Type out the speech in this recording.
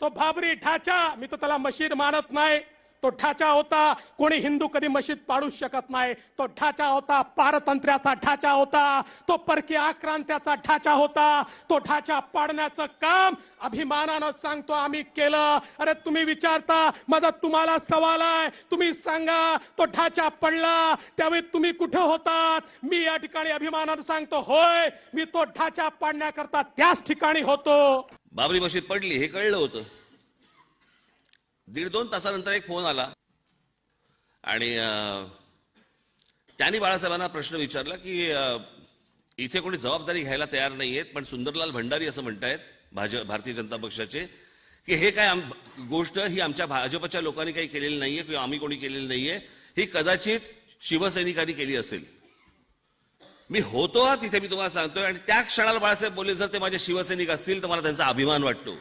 तो बाबरी ढाचा, मी तो त्याला मशीद मानत नाही, तो ढाचा होता. कोणी हिंदू कधी मशीद पाडू शकत नाही. तो ढाचा होता, पारतंत्र्याचा ढाचा होता, तो परकीय आक्रांत्याचा ढाचा होता. तो ढाचा पाडण्याचं काम अभिमानानं सांगतो आम्ही केलं. अरे तुम्ही विचारता, माझा तुम्हाला सवाल आहे, तुम्ही सांगा तो ढाचा पडला त्यावेळी तुम्ही कुठे होतात? मी या ठिकाणी अभिमानानं सांगतो, होय मी तो ढाचा पाडण्याकरता त्याच ठिकाणी होतो. बाबरी मशीद पडली हे कळलं होतं. 1.5-2 तासानंतर एक फोन आला आणि त्यांनी बाळासाहेबांना प्रश्न विचारला की इथे कोणी जबाबदारी घ्यायला तयार नाहीयेत, पण सुंदरलाल भंडारी असं म्हणतायत भारतीय जनता पक्षाचे की हे काय गोष्ट ही आमच्या भाजपच्या लोकांनी काही केलेली नाहीये किंवा आम्ही कोणी केलेली नाहीये, ही कदाचित शिवसैनिकांनी केली असेल. मी होतो तिथे, मी तुम्हाला सांगतोय. आणि त्या क्षणाला बाळासाहेब बोलले, जर ते माझे शिवसैनिक असतील तर मला त्यांचा अभिमान वाटतो.